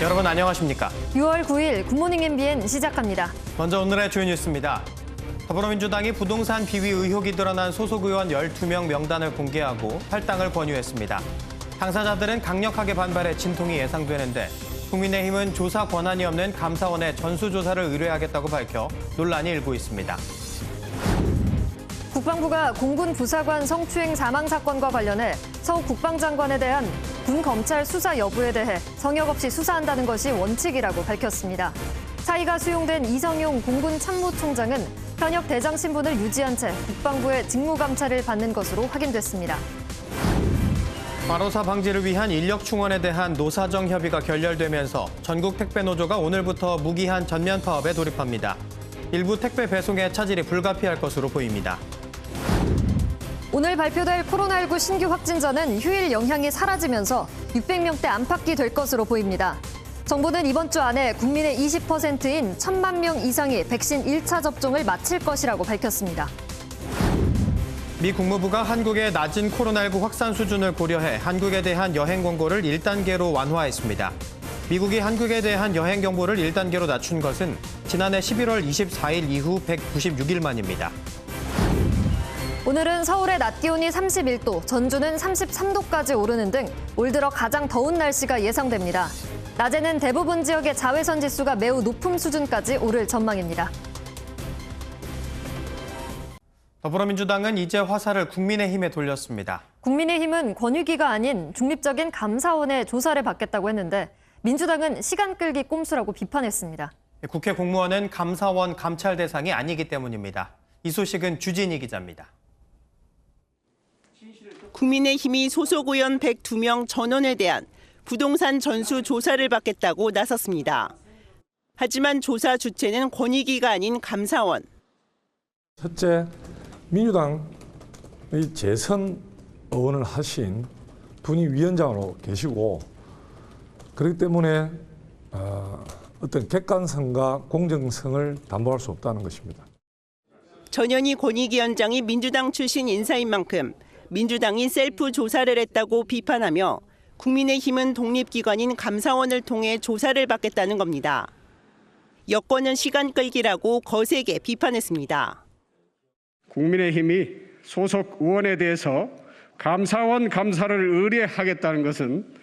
여러분 안녕하십니까? 6월 9일 굿모닝 MBN 시작합니다. 먼저 오늘의 주요 뉴스입니다. 더불어민주당이 부동산 비위 의혹이 드러난 소속 의원 12명 명단을 공개하고 탈당을 권유했습니다. 당사자들은 강력하게 반발해 진통이 예상되는데 국민의힘은 조사 권한이 없는 감사원에 전수조사를 의뢰하겠다고 밝혀 논란이 일고 있습니다. 국방부가 공군 부사관 성추행 사망 사건과 관련해 서 국방장관에 대한 군 검찰 수사 여부에 대해 성역 없이 수사한다는 것이 원칙이라고 밝혔습니다. 사의가 수용된 이성용 공군 참모총장은 현역 대장 신분을 유지한 채 국방부의 직무감찰을 받는 것으로 확인됐습니다. 과로사 방지를 위한 인력 충원에 대한 노사정 협의가 결렬되면서 전국 택배노조가 오늘부터 무기한 전면 파업에 돌입합니다. 일부 택배 배송에 차질이 불가피할 것으로 보입니다. 오늘 발표될 코로나19 신규 확진자는 휴일 영향이 사라지면서 600명대 안팎이 될 것으로 보입니다. 정부는 이번 주 안에 국민의 20%인 1,000만 명 이상이 백신 1차 접종을 마칠 것이라고 밝혔습니다. 미 국무부가 한국의 낮은 코로나19 확산 수준을 고려해 한국에 대한 여행 권고를 1단계로 완화했습니다. 미국이 한국에 대한 여행 경보를 1단계로 낮춘 것은 지난해 11월 24일 이후 196일 만입니다. 오늘은 서울의 낮 기온이 31도, 전주는 33도까지 오르는 등 올 들어 가장 더운 날씨가 예상됩니다. 낮에는 대부분 지역의 자외선 지수가 매우 높은 수준까지 오를 전망입니다. 더불어민주당은 이제 화살을 국민의힘에 돌렸습니다. 국민의힘은 권유기가 아닌 중립적인 감사원의 조사를 받겠다고 했는데 민주당은 시간 끌기 꼼수라고 비판했습니다. 국회 공무원은 감사원 감찰 대상이 아니기 때문입니다. 이 소식은 주진희 기자입니다. 국민의힘이 소속 의원 102명 전원에 대한 부동산 전수 조사를 받겠다고 나섰습니다. 하지만 조사 주체는 권익위가 아닌 감사원. 첫째, 민주당의 재선 의원을 하신 분이 위원장으로 계시고 그렇기 때문에 어떤 객관성과 공정성을 담보할 수 없다는 것입니다. 전현희 권익위원장이 민주당 출신 인사인 만큼 민주당이 셀프 조사를 했다고 비판하며 국민의힘은 독립기관인 감사원을 통해 조사를 받겠다는 겁니다. 여권은 시간 끌기라고 거세게 비판했습니다. 국민의힘이 소속 의원에 대해서 감사원 감사를 의뢰하겠다는 것은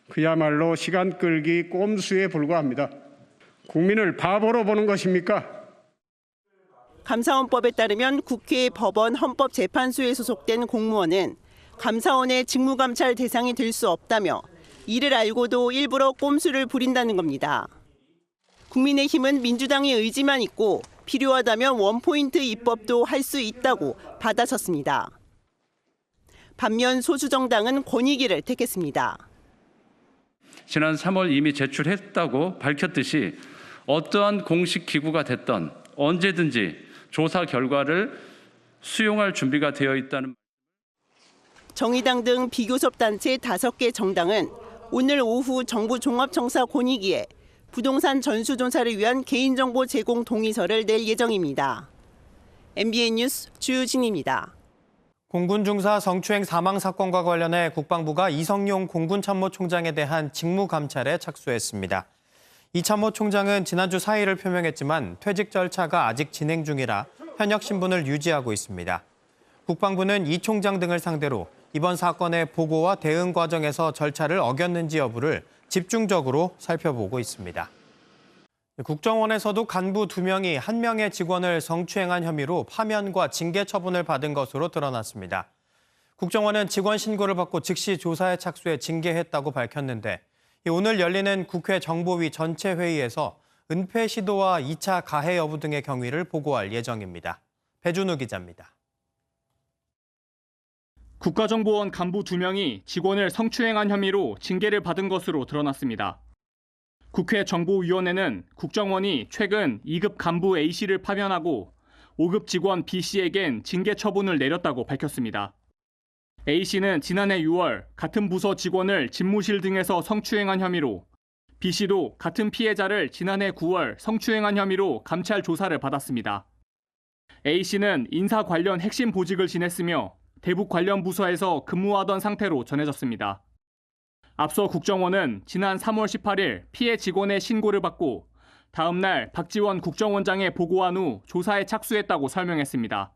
그야말로 시간 끌기 꼼수에 불과합니다. 국민을 바보로 보는 것입니까? 감사원법에 따르면 국회, 법원, 헌법재판소에 소속된 공무원은 감사원의 직무감찰 대상이 될 수 없다며 이를 알고도 일부러 꼼수를 부린다는 겁니다. 국민의힘은 민주당의 의지만 있고 필요하다면 원포인트 입법도 할 수 있다고 받아쳤습니다. 반면 소수정당은 권익위를 택했습니다. 지난 3월 이미 제출했다고 밝혔듯이 어떠한 공식 기구가 됐던 언제든지 조사 결과를 수용할 준비가 되어 있다는. 정의당 등 비교섭단체 5개 정당은 오늘 오후 정부 종합청사 권익위에 부동산 전수조사를 위한 개인정보 제공 동의서를 낼 예정입니다. MBN 뉴스 주진입니다. 공군 중사 성추행 사망 사건과 관련해 국방부가 이성용 공군 참모총장에 대한 직무감찰에 착수했습니다. 이 참모총장은 지난주 사의를 표명했지만 퇴직 절차가 아직 진행 중이라 현역 신분을 유지하고 있습니다. 국방부는 이 총장 등을 상대로 이번 사건의 보고와 대응 과정에서 절차를 어겼는지 여부를 집중적으로 살펴보고 있습니다. 국정원에서도 간부 2명이 1명의 직원을 성추행한 혐의로 파면과 징계 처분을 받은 것으로 드러났습니다. 국정원은 직원 신고를 받고 즉시 조사에 착수해 징계했다고 밝혔는데 오늘 열리는 국회 정보위 전체 회의에서 은폐 시도와 2차 가해 여부 등의 경위를 보고할 예정입니다. 배준우 기자입니다. 국가정보원 간부 2명이 직원을 성추행한 혐의로 징계를 받은 것으로 드러났습니다. 국회 정보위원회는 국정원이 최근 2급 간부 A씨를 파면하고 5급 직원 B씨에겐 징계 처분을 내렸다고 밝혔습니다. A씨는 지난해 6월 같은 부서 직원을 집무실 등에서 성추행한 혐의로, B씨도 같은 피해자를 지난해 9월 성추행한 혐의로 감찰 조사를 받았습니다. A씨는 인사 관련 핵심 보직을 지냈으며 대북 관련 부서에서 근무하던 상태로 전해졌습니다. 앞서 국정원은 지난 3월 18일 피해 직원의 신고를 받고 다음 날 박지원 국정원장에 보고한 후 조사에 착수했다고 설명했습니다.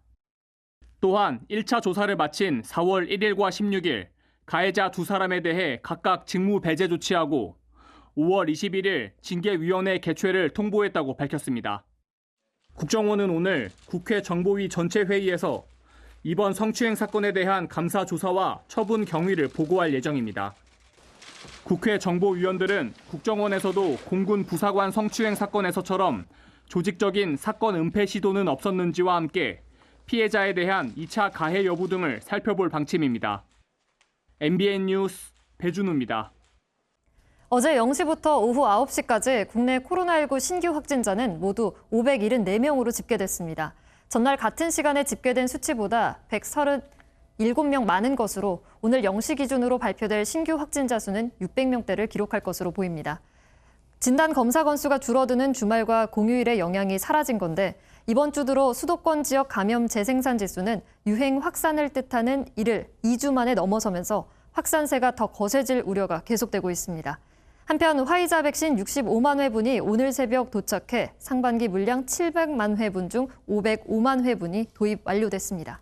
또한 1차 조사를 마친 4월 1일과 16일 가해자 두 사람에 대해 각각 직무 배제 조치하고 5월 21일 징계위원회 개최를 통보했다고 밝혔습니다. 국정원은 오늘 국회 정보위 전체 회의에서 이번 성추행 사건에 대한 감사 조사와 처분 경위를 보고할 예정입니다. 국회 정보위원들은 국정원에서도 공군 부사관 성추행 사건에서처럼 조직적인 사건 은폐 시도는 없었는지와 함께 피해자에 대한 2차 가해 여부 등을 살펴볼 방침입니다. MBN 뉴스 배준우입니다. 어제 0시부터 오후 9시까지 국내 코로나19 신규 확진자는 모두 574명으로 집계됐습니다. 전날 같은 시간에 집계된 수치보다 137명 많은 것으로 오늘 0시 기준으로 발표될 신규 확진자 수는 600명대를 기록할 것으로 보입니다. 진단 검사 건수가 줄어드는 주말과 공휴일의 영향이 사라진 건데 이번 주 들어 수도권 지역 감염 재생산 지수는 유행 확산을 뜻하는 이를 2주 만에 넘어서면서 확산세가 더 거세질 우려가 계속되고 있습니다. 한편 화이자 백신 65만 회분이 오늘 새벽 도착해 상반기 물량 700만 회분 중 505만 회분이 도입 완료됐습니다.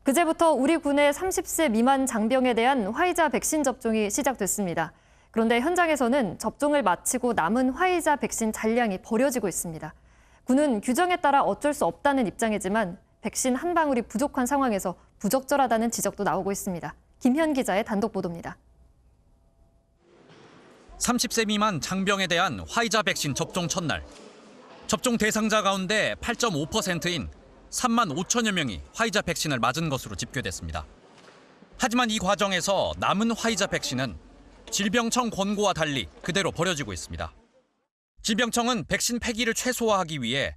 그제부터 우리 군의 30세 미만 장병에 대한 화이자 백신 접종이 시작됐습니다. 그런데 현장에서는 접종을 마치고 남은 화이자 백신 잔량이 버려지고 있습니다. 군은 규정에 따라 어쩔 수 없다는 입장이지만 백신 한 방울이 부족한 상황에서 부적절하다는 지적도 나오고 있습니다. 김현 기자의 단독 보도입니다. 30세 미만 장병에 대한 화이자 백신 접종 첫날. 접종 대상자 가운데 8.5%인 3만 5천여 명이 화이자 백신을 맞은 것으로 집계됐습니다. 하지만 이 과정에서 남은 화이자 백신은 질병청 권고와 달리 그대로 버려지고 있습니다. 질병청은 백신 폐기를 최소화하기 위해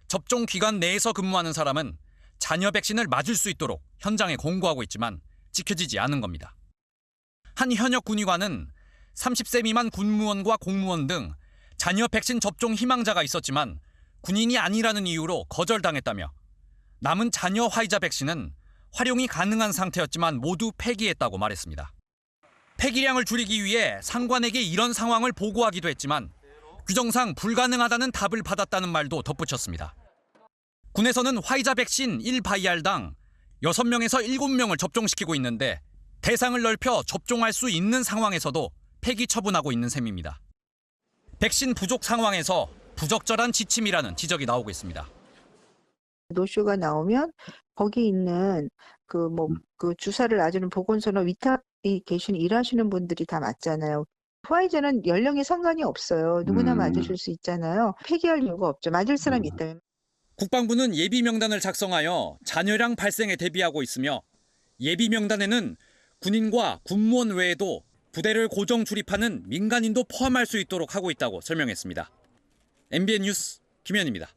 접종 기간 내에서 근무하는 사람은 잔여 백신을 맞을 수 있도록 현장에 공고하고 있지만 지켜지지 않은 겁니다. 한 현역 군의관은 30세 미만 군무원과 공무원 등 잔여 백신 접종 희망자가 있었지만 군인이 아니라는 이유로 거절당했다며 남은 잔여 화이자 백신은 활용이 가능한 상태였지만 모두 폐기했다고 말했습니다. 폐기량을 줄이기 위해 상관에게 이런 상황을 보고하기도 했지만 규정상 불가능하다는 답을 받았다는 말도 덧붙였습니다. 군에서는 화이자 백신 1바이알당 6명에서 7명을 접종시키고 있는데 대상을 넓혀 접종할 수 있는 상황에서도 폐기 처분하고 있는 셈입니다. 백신 부족 상황에서 부적절한 지침이라는 지적이 나오고 있습니다. 노쇼가 나오면 거기 있는 그 주사를 놔주는 보건소나 위탁에 계신 일하시는 분들이 다 맞잖아요. 화이자는 연령에 상관이 없어요. 누구나 맞으실 수 있잖아요. 폐기할 이유가 없죠. 맞을 사람이 있다면. 국방부는 예비 명단을 작성하여 잔여량 발생에 대비하고 있으며 예비 명단에는 군인과 군무원 외에도 부대를 고정 출입하는 민간인도 포함할 수 있도록 하고 있다고 설명했습니다. MBN 뉴스 김현입니다.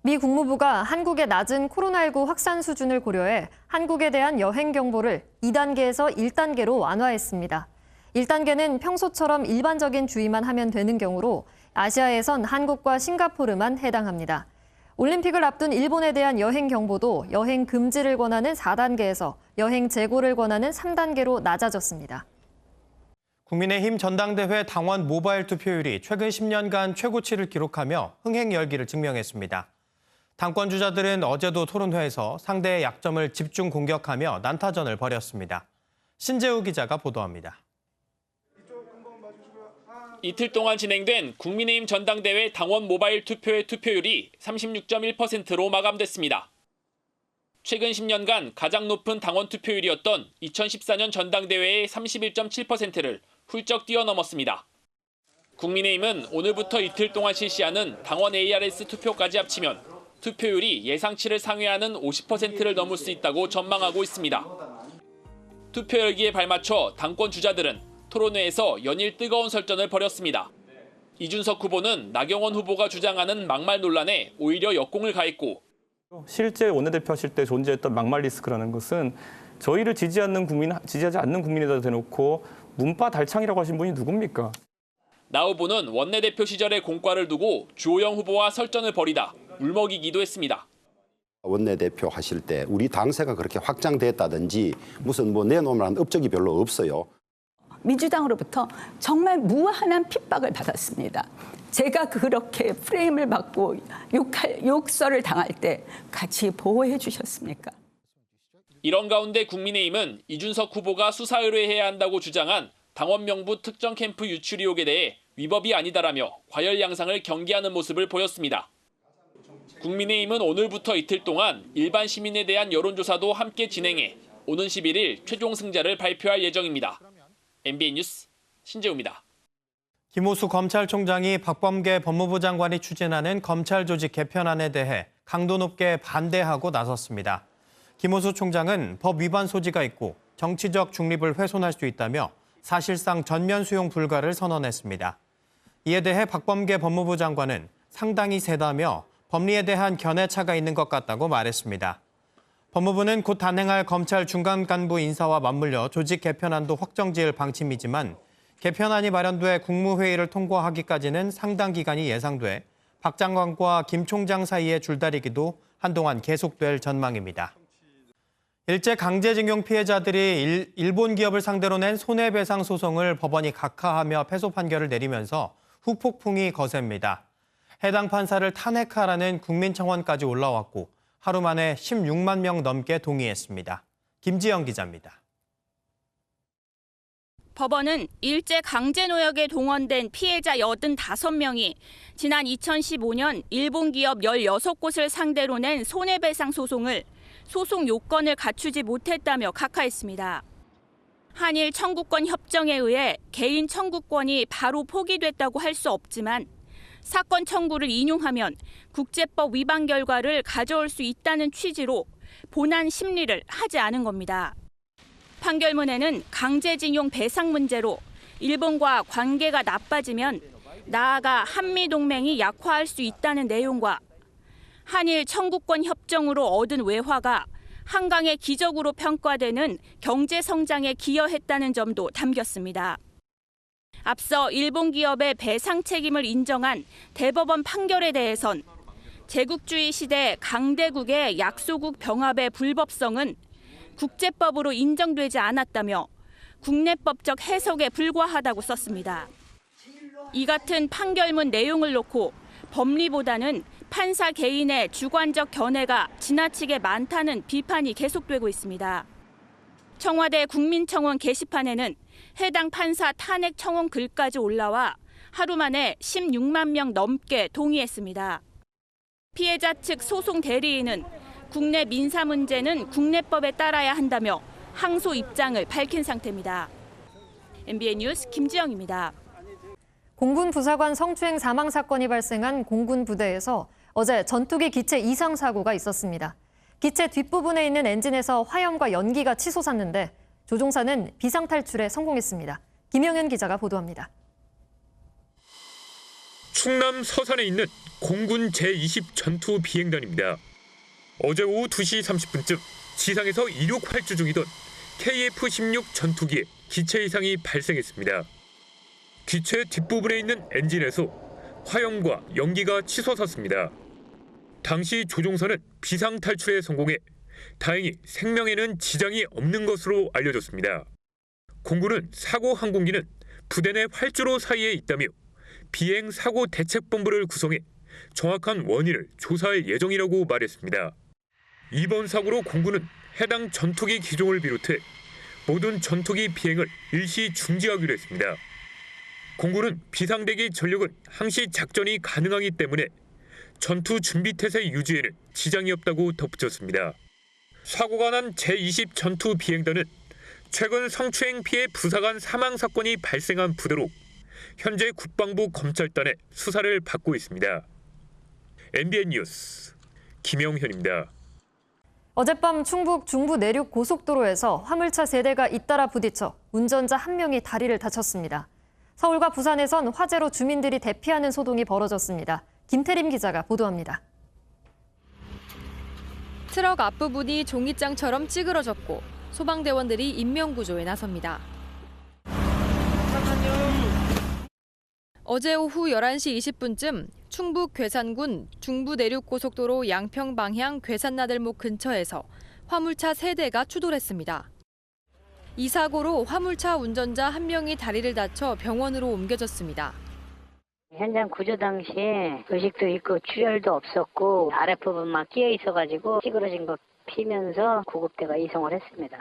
미 국무부가 한국의 낮은 코로나19 확산 수준을 고려해 한국에 대한 여행 경보를 2단계에서 1단계로 완화했습니다. 1단계는 평소처럼 일반적인 주의만 하면 되는 경우로 아시아에선 한국과 싱가포르만 해당합니다. 올림픽을 앞둔 일본에 대한 여행 경보도 여행 금지를 권하는 4단계에서 여행 재고를 권하는 3단계로 낮아졌습니다. 국민의힘 전당대회 당원 모바일 투표율이 최근 10년간 최고치를 기록하며 흥행 열기를 증명했습니다. 당권 주자들은 어제도 토론회에서 상대의 약점을 집중 공격하며 난타전을 벌였습니다. 신재우 기자가 보도합니다. 이틀 동안 진행된 국민의힘 전당대회 당원 모바일 투표의 투표율이 36.1%로 마감됐습니다. 최근 10년간 가장 높은 당원 투표율이었던 2014년 전당대회의 31.7%를 훌쩍 뛰어넘었습니다. 국민의힘은 오늘부터 이틀 동안 실시하는 당원 ARS 투표까지 합치면 투표율이 예상치를 상회하는 50%를 넘을 수 있다고 전망하고 있습니다. 투표 열기에 발맞춰 당권 주자들은 토론회에서 연일 뜨거운 설전을 벌였습니다. 이준석 후보는 나경원 후보가 주장하는 막말 논란에 오히려 역공을 가했고 실제 원내대표 하실 때 존재했던 막말 리스크라는 것은 저희를 지지하지 않는 국민에다 대놓고 문파 달창이라고 하신 분이 누굽니까? 나 후보는 원내대표 시절의 공과를 두고 주호영 후보와 설전을 벌이다 울먹이기도 했습니다. 원내대표 하실 때 우리 당세가 그렇게 확장됐다든지 무슨 내놓으면 업적이 별로 없어요. 민주당으로부터 정말 무한한 핍박을 받았습니다. 제가 그렇게 프레임을 받고 욕설을 당할 때 같이 보호해 주셨습니까? 이런 가운데 국민의힘은 이준석 후보가 수사 의뢰해야 한다고 주장한 당원 명부 특정 캠프 유출 의혹에 대해 위법이 아니다라며 과열 양상을 경계하는 모습을 보였습니다. 국민의힘은 오늘부터 이틀 동안 일반 시민에 대한 여론조사도 함께 진행해 오는 11일 최종 승자를 발표할 예정입니다. MBN 뉴스 신재우입니다. 김호수 검찰총장이 박범계 법무부 장관이 추진하는 검찰 조직 개편안에 대해 강도 높게 반대하고 나섰습니다. 김호수 총장은 법 위반 소지가 있고 정치적 중립을 훼손할 수 있다며 사실상 전면 수용 불가를 선언했습니다. 이에 대해 박범계 법무부 장관은 상당히 세다며 법리에 대한 견해차가 있는 것 같다고 말했습니다. 법무부는 곧 단행할 검찰 중간 간부 인사와 맞물려 조직 개편안도 확정지을 방침이지만 개편안이 마련돼 국무회의를 통과하기까지는 상당 기간이 예상돼 박 장관과 김 총장 사이의 줄다리기도 한동안 계속될 전망입니다. 일제 강제징용 피해자들이 일본 기업을 상대로 낸 손해배상 소송을 법원이 각하하며 패소 판결을 내리면서 후폭풍이 거셉니다. 해당 판사를 탄핵하라는 국민청원까지 올라왔고 하루 만에 16만 명 넘게 동의했습니다. 김지영 기자입니다. 법원은 일제 강제노역에 동원된 피해자 85명이 지난 2015년 일본 기업 16곳을 상대로 낸 손해배상 소송을 소송 요건을 갖추지 못했다며 각하했습니다. 한일 청구권 협정에 의해 개인 청구권이 바로 포기됐다고 할 수 없지만 사건 청구를 인용하면 국제법 위반 결과를 가져올 수 있다는 취지로 본안 심리를 하지 않은 겁니다. 판결문에는 강제징용 배상 문제로 일본과 관계가 나빠지면 나아가 한미동맹이 약화할 수 있다는 내용과 한일 청구권 협정으로 얻은 외화가 한강의 기적으로 평가되는 경제 성장에 기여했다는 점도 담겼습니다. 앞서 일본 기업의 배상 책임을 인정한 대법원 판결에 대해선 제국주의 시대 강대국의 약소국 병합의 불법성은 국제법으로 인정되지 않았다며 국내법적 해석에 불과하다고 썼습니다. 이 같은 판결문 내용을 놓고 법리보다는 판사 개인의 주관적 견해가 지나치게 많다는 비판이 계속되고 있습니다. 청와대 국민청원 게시판에는 해당 판사 탄핵 청원 글까지 올라와 하루 만에 16만 명 넘게 동의했습니다. 피해자 측 소송 대리인은 국내 민사 문제는 국내법에 따라야 한다며 항소 입장을 밝힌 상태입니다. MBN 뉴스 김지영입니다. 공군 부사관 성추행 사망 사건이 발생한 공군 부대에서 어제 전투기 기체 이상 사고가 있었습니다. 기체 뒷부분에 있는 엔진에서 화염과 연기가 치솟았는데 조종사는 비상 탈출에 성공했습니다. 김영현 기자가 보도합니다. 충남 서산에 있는 공군 제20 전투 비행단입니다. 어제 오후 2시 30분쯤 지상에서 이륙 활주 중이던 KF-16 전투기에 기체 이상이 발생했습니다. 기체 뒷부분에 있는 엔진에서 화염과 연기가 치솟았습니다. 당시 조종사는 비상 탈출에 성공해 다행히 생명에는 지장이 없는 것으로 알려졌습니다. 공군은 사고 항공기는 부대 내 활주로 사이에 있다며 비행 사고 대책본부를 구성해 정확한 원인을 조사할 예정이라고 말했습니다. 이번 사고로 공군은 해당 전투기 기종을 비롯해 모든 전투기 비행을 일시 중지하기로 했습니다. 공군은 비상대기 전력은 항시 작전이 가능하기 때문에 전투 준비 태세 유지에는 지장이 없다고 덧붙였습니다. 사고가 난 제20 전투 비행단은 최근 성추행 피해 부사관 사망 사건이 발생한 부대로 현재 국방부 검찰단의 수사를 받고 있습니다. MBN 뉴스 김영현입니다. 어젯밤 충북 중부 내륙 고속도로에서 화물차 3대가 잇따라 부딪혀 운전자 1명이 다리를 다쳤습니다. 서울과 부산에선 화재로 주민들이 대피하는 소동이 벌어졌습니다. 김태림 기자가 보도합니다. 트럭 앞부분이 종이장처럼 찌그러졌고 소방대원들이 인명구조에 나섭니다. 어제 오후 11시 20분쯤 충북 괴산군 중부내륙고속도로 양평 방향 괴산나들목 근처에서 화물차 3대가 추돌했습니다. 이 사고로 화물차 운전자 1명이 다리를 다쳐 병원으로 옮겨졌습니다. 현장 구조 당시에 의식도 있고 출혈도 없었고 아랫부분만 끼어 있어가지고 찌그러진 거 피면서 구급대가 이송을 했습니다.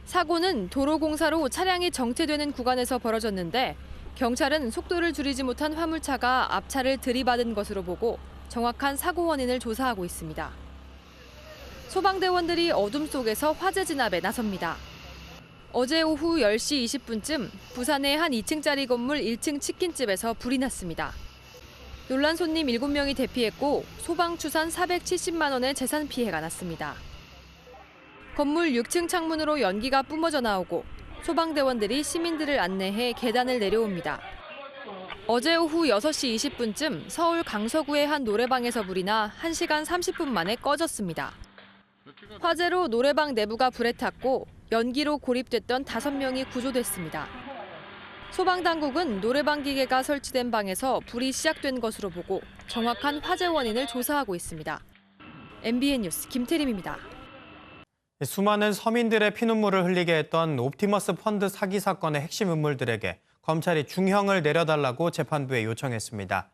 사고는 도로공사로 차량이 정체되는 구간에서 벌어졌는데 경찰은 속도를 줄이지 못한 화물차가 앞차를 들이받은 것으로 보고 정확한 사고 원인을 조사하고 있습니다. 소방대원들이 어둠 속에서 화재 진압에 나섭니다. 어제 오후 10시 20분쯤 부산의 한 2층짜리 건물 1층 치킨집에서 불이 났습니다. 놀란 손님 7명이 대피했고 소방 추산 470만 원의 재산 피해가 났습니다. 건물 6층 창문으로 연기가 뿜어져 나오고 소방대원들이 시민들을 안내해 계단을 내려옵니다. 어제 오후 6시 20분쯤 서울 강서구의 한 노래방에서 불이 나 1시간 30분 만에 꺼졌습니다. 화재로 노래방 내부가 불에 탔고 연기로 고립됐던 5명이 구조됐습니다. 소방당국은 노래방 기계가 설치된 방에서 불이 시작된 것으로 보고 정확한 화재 원인을 조사하고 있습니다. MBN 뉴스 김태림입니다. 수많은 서민들의 피눈물을 흘리게 했던 옵티머스 펀드 사기 사건의 핵심 인물들에게 검찰이 중형을 내려달라고 재판부에 요청했습니다.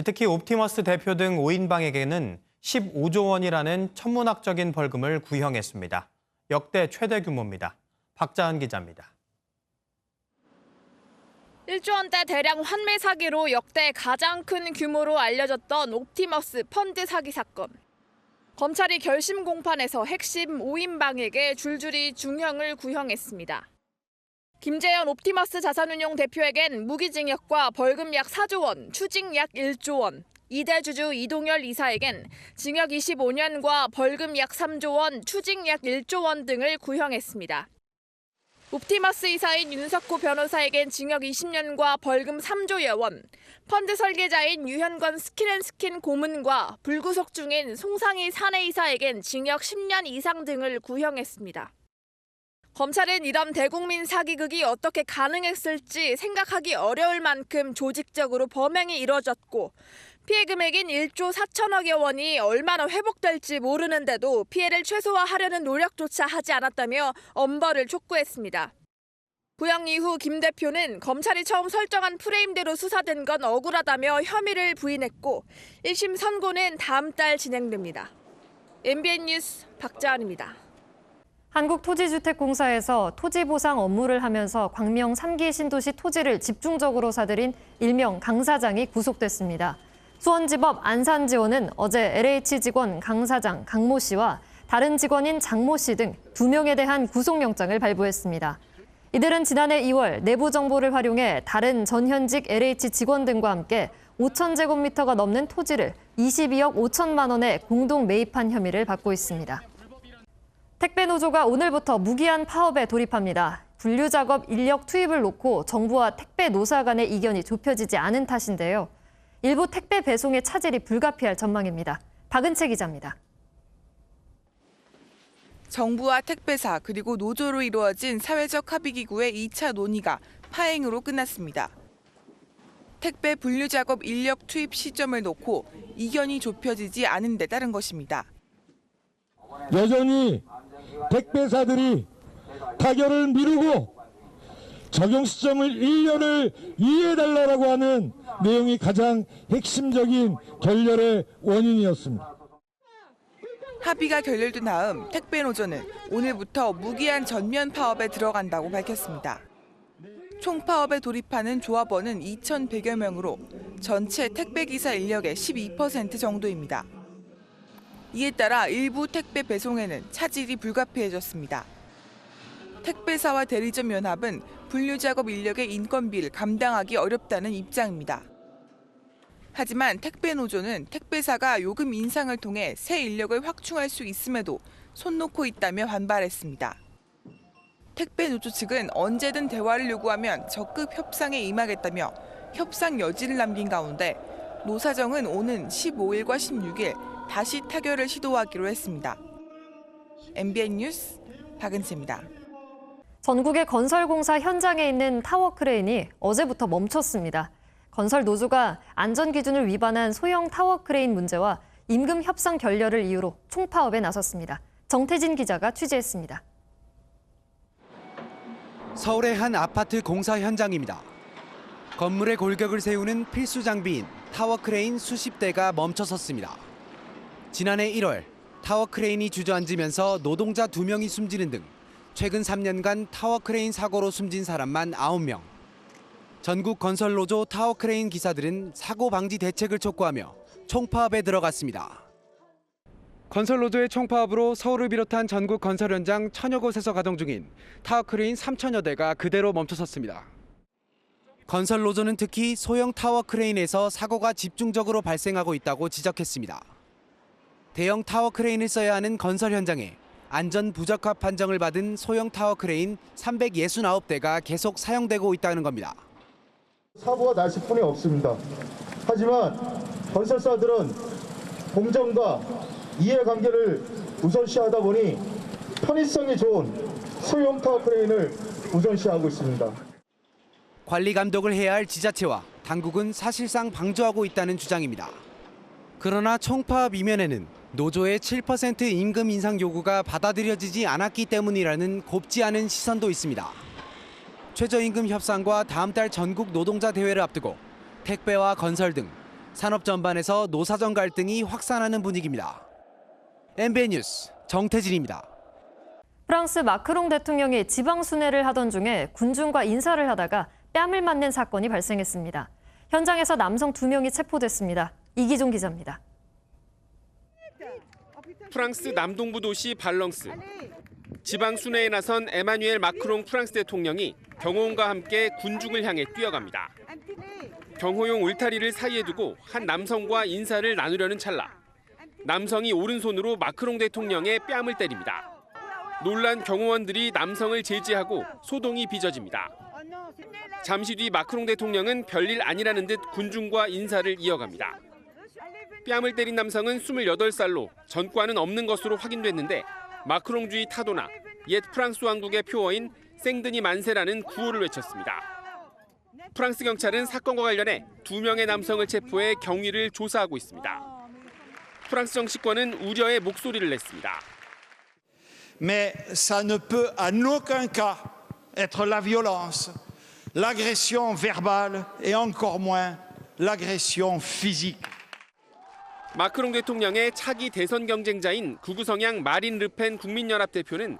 특히 옵티머스 대표 등 5인방에게는 15조 원이라는 천문학적인 벌금을 구형했습니다. 역대 최대 규모입니다. 박자은 기자입니다. 1조 원대 대량 환매 사기로 역대 가장 큰 규모로 알려졌던 옵티머스 펀드 사기 사건. 검찰이 결심 공판에서 핵심 5인방에게 줄줄이 중형을 구형했습니다. 김재현 옵티머스 자산운용 대표에겐 무기징역과 벌금 약 4조 원, 추징 약 1조 원, 이대 주주 이동열 이사에겐 징역 25년과 벌금 약 3조 원, 추징 약 1조 원 등을 구형했습니다. 옵티머스 이사인 윤석호 변호사에겐 징역 20년과 벌금 3조여 원, 펀드 설계자인 유현건 스킨앤스킨 고문과 불구속 중인 송상희 사내이사에겐 징역 10년 이상 등을 구형했습니다. 검찰은 이런 대국민 사기극이 어떻게 가능했을지 생각하기 어려울 만큼 조직적으로 범행이 이뤄졌고 피해 금액인 1조 4천억여 원이 얼마나 회복될지 모르는데도 피해를 최소화하려는 노력조차 하지 않았다며 엄벌을 촉구했습니다. 구형 이후 김 대표는 검찰이 처음 설정한 프레임대로 수사된 건 억울하다며 혐의를 부인했고 1심 선고는 다음 달 진행됩니다. MBN 뉴스 박자은입니다. 한국토지주택공사에서 토지보상 업무를 하면서 광명 3기 신도시 토지를 집중적으로 사들인 일명 강 사장이 구속됐습니다. 수원지법 안산지원은 어제 LH 직원 강 사장 강모 씨와 다른 직원인 장모 씨 등 2명에 대한 구속영장을 발부했습니다. 이들은 지난해 2월 내부 정보를 활용해 다른 전현직 LH 직원 등과 함께 5,000제곱미터가 넘는 토지를 22억 5천만 원에 공동 매입한 혐의를 받고 있습니다. 택배노조가 오늘부터 무기한 파업에 돌입합니다. 분류작업 인력 투입을 놓고 정부와 택배 노사 간의 이견이 좁혀지지 않은 탓인데요. 일부 택배 배송의 차질이 불가피할 전망입니다. 박은채 기자입니다. 정부와 택배사 그리고 노조로 이루어진 사회적 합의기구의 2차 논의가 파행으로 끝났습니다. 택배 분류작업 인력 투입 시점을 놓고 이견이 좁혀지지 않은 데 따른 것입니다. 여전히 택배사들이 타결을 미루고 적용 시점을 1년을 이해해달라고 하는 내용이 가장 핵심적인 결렬의 원인이었습니다. 합의가 결렬된 다음 택배노조는 오늘부터 무기한 전면 파업에 들어간다고 밝혔습니다. 총파업에 돌입하는 조합원은 2,100여 명으로 전체 택배기사 인력의 12% 정도입니다. 이에 따라 일부 택배 배송에는 차질이 불가피해졌습니다. 택배사와 대리점 연합은 분류작업 인력의 인건비를 감당하기 어렵다는 입장입니다. 하지만 택배노조는 택배사가 요금 인상을 통해 새 인력을 확충할 수 있음에도 손 놓고 있다며 반발했습니다. 택배노조 측은 언제든 대화를 요구하면 적극 협상에 임하겠다며 협상 여지를 남긴 가운데 노사정은 오는 15일과 16일 다시 타결을 시도하기로 했습니다. MBN 뉴스 박은채입니다. 전국의 건설공사 현장에 있는 타워 크레인이 어제부터 멈췄습니다. 건설 노조가 안전기준을 위반한 소형 타워 크레인 문제와 임금 협상 결렬을 이유로 총파업에 나섰습니다. 정태진 기자가 취재했습니다. 서울의 한 아파트 공사 현장입니다. 건물의 골격을 세우는 필수 장비인 타워 크레인 수십 대가 멈춰섰습니다. 지난해 1월 타워 크레인이 주저앉으면서 노동자 2명이 숨지는 등 최근 3년간 타워 크레인 사고로 숨진 사람만 9명. 전국 건설노조 타워 크레인 기사들은 사고 방지 대책을 촉구하며 총파업에 들어갔습니다. 건설노조의 총파업으로 서울을 비롯한 전국 건설 현장 1000여 곳에서 가동 중인 타워 크레인 3000여 대가 그대로 멈춰섰습니다. 건설노조는 특히 소형 타워 크레인에서 사고가 집중적으로 발생하고 있다고 지적했습니다. 대형 타워 크레인을 써야 하는 건설 현장에 안전 부적합 판정을 받은 소형 타워 크레인 369대가 계속 사용되고 있다는 겁니다. 사고가 날 수뿐이 없습니다. 하지만 건설사들은 공정과 이해관계를 우선시하다 보니 편의성이 좋은 소형 타워 크레인을 우선시하고 있습니다. 관리 감독을 해야 할 지자체와 당국은 사실상 방조하고 있다는 주장입니다. 그러나 총파업 이면에는 노조의 7% 임금 인상 요구가 받아들여지지 않았기 때문이라는 곱지 않은 시선도 있습니다. 최저임금 협상과 다음 달 전국 노동자 대회를 앞두고 택배와 건설 등 산업 전반에서 노사정 갈등이 확산하는 분위기입니다. MBN 뉴스 정태진입니다. 프랑스 마크롱 대통령이 지방 순회를 하던 중에 군중과 인사를 하다가 뺨을 맞는 사건이 발생했습니다. 현장에서 남성 2명이 체포됐습니다. 이기종 기자입니다. 프랑스 남동부 도시 발렁스. 지방 순회에 나선 에마뉴엘 마크롱 프랑스 대통령이 경호원과 함께 군중을 향해 뛰어갑니다. 경호용 울타리를 사이에 두고 한 남성과 인사를 나누려는 찰나 남성이 오른손으로 마크롱 대통령의 뺨을 때립니다. 놀란 경호원들이 남성을 제지하고 소동이 빚어집니다. 잠시 뒤 마크롱 대통령은 별일 아니라는 듯 군중과 인사를 이어갑니다. 뺨을 때린 남성은 28살로 전과는 없는 것으로 확인됐는데 마크롱주의 타도나 옛 프랑스 왕국의 표어인 생드니 만세라는 구호를 외쳤습니다. 프랑스 경찰은 사건과 관련해 2명의 남성을 체포해 경위를 조사하고 있습니다. 프랑스 정치권은 우려의 목소리를 냈습니다. Mais ça ne peut en aucun cas être la violence, l'agression verbale et encore moins l'agression physique. 마크롱 대통령의 차기 대선 경쟁자인 극우 성향 마린 르펜 국민연합 대표는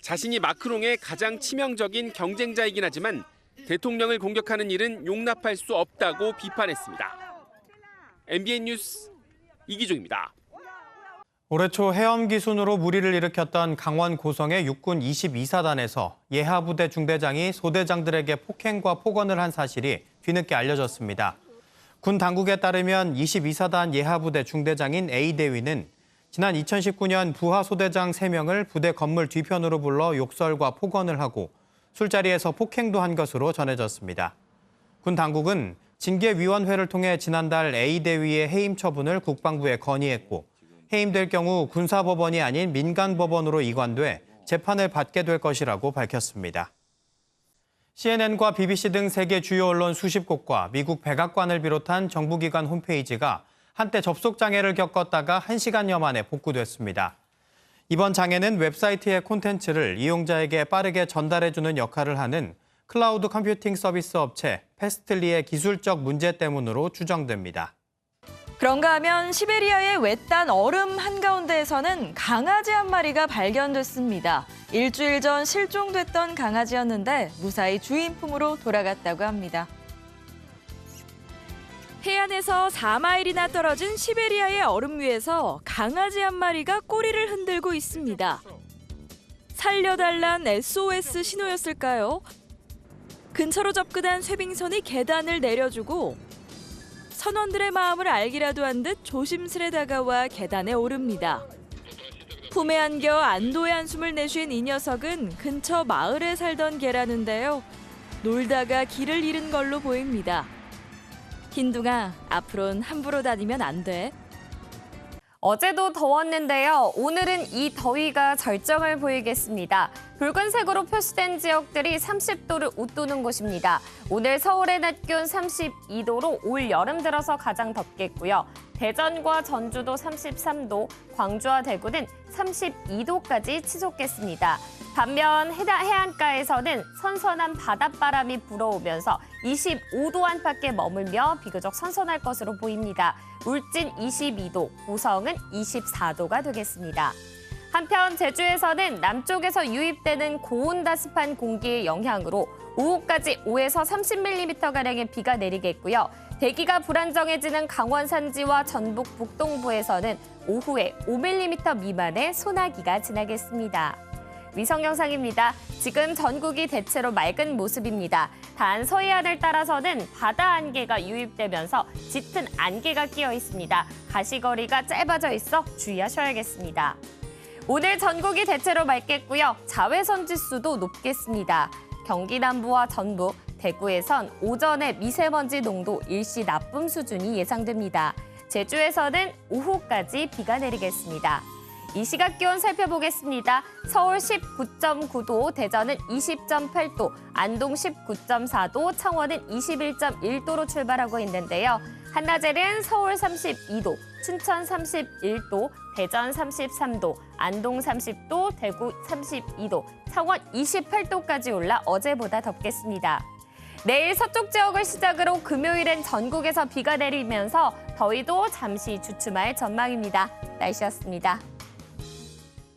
자신이 마크롱의 가장 치명적인 경쟁자이긴 하지만 대통령을 공격하는 일은 용납할 수 없다고 비판했습니다. MBN 뉴스 이기종입니다. 올해 초 해엄기 순으로 무리를 일으켰던 강원 고성의 육군 22사단에서 예하부대 중대장이 소대장들에게 폭행과 폭언을 한 사실이 뒤늦게 알려졌습니다. 군 당국에 따르면 22사단 예하부대 중대장인 A대위는 지난 2019년 부하 소대장 3명을 부대 건물 뒤편으로 불러 욕설과 폭언을 하고 술자리에서 폭행도 한 것으로 전해졌습니다. 군 당국은 징계위원회를 통해 지난달 A대위의 해임 처분을 국방부에 건의했고 해임될 경우 군사법원이 아닌 민간법원으로 이관돼 재판을 받게 될 것이라고 밝혔습니다. CNN과 BBC 등 세계 주요 언론 수십 곳과 미국 백악관을 비롯한 정부기관 홈페이지가 한때 접속 장애를 겪었다가 1시간여 만에 복구됐습니다. 이번 장애는 웹사이트의 콘텐츠를 이용자에게 빠르게 전달해주는 역할을 하는 클라우드 컴퓨팅 서비스 업체 패스틀리의 기술적 문제 때문으로 추정됩니다. 그런가 하면 시베리아의 외딴 얼음 한가운데에서는 강아지 한 마리가 발견됐습니다. 일주일 전 실종됐던 강아지였는데 무사히 주인 품으로 돌아갔다고 합니다. 해안에서 4마일이나 떨어진 시베리아의 얼음 위에서 강아지 한 마리가 꼬리를 흔들고 있습니다. 살려달란 SOS 신호였을까요? 근처로 접근한 쇠빙선이 계단을 내려주고 선원들의 마음을 알기라도 한 듯 조심스레 다가와 계단에 오릅니다. 품에 안겨 안도의 한숨을 내쉰 이 녀석은 근처 마을에 살던 개라는데요. 놀다가 길을 잃은 걸로 보입니다. 흰둥아, 앞으로는 함부로 다니면 안 돼. 어제도 더웠는데요. 오늘은 이 더위가 절정을 보이겠습니다. 붉은색으로 표시된 지역들이 30도를 웃도는 곳입니다. 오늘 서울의 낮 기온 32도로 올 여름 들어서 가장 덥겠고요. 대전과 전주도 33도, 광주와 대구는 32도까지 치솟겠습니다. 반면 해안가에서는 선선한 바닷바람이 불어오면서 25도 안팎에 머물며 비교적 선선할 것으로 보입니다. 울진 22도, 고성은 24도가 되겠습니다. 한편 제주에서는 남쪽에서 유입되는 고온다습한 공기의 영향으로 오후까지 5에서 30mm가량의 비가 내리겠고요. 대기가 불안정해지는 강원 산지와 전북 북동부에서는 오후에 5mm 미만의 소나기가 지나겠습니다. 위성 영상입니다. 지금 전국이 대체로 맑은 모습입니다. 단 서해안을 따라서는 바다 안개가 유입되면서 짙은 안개가 끼어 있습니다. 가시거리가 짧아져 있어 주의하셔야겠습니다. 오늘 전국이 대체로 맑겠고요. 자외선 지수도 높겠습니다. 경기 남부와 전북, 대구에선 오전에 미세먼지 농도 일시 나쁨 수준이 예상됩니다. 제주에서는 오후까지 비가 내리겠습니다. 이 시각 기온 살펴보겠습니다. 서울 19.9도, 대전은 20.8도, 안동 19.4도, 창원은 21.1도로 출발하고 있는데요. 한낮에는 서울 32도, 춘천 31도, 대전 33도, 안동 30도, 대구 32도, 창원 28도까지 올라 어제보다 덥겠습니다. 내일 서쪽 지역을 시작으로 금요일엔 전국에서 비가 내리면서 더위도 잠시 주춤할 전망입니다. 날씨였습니다.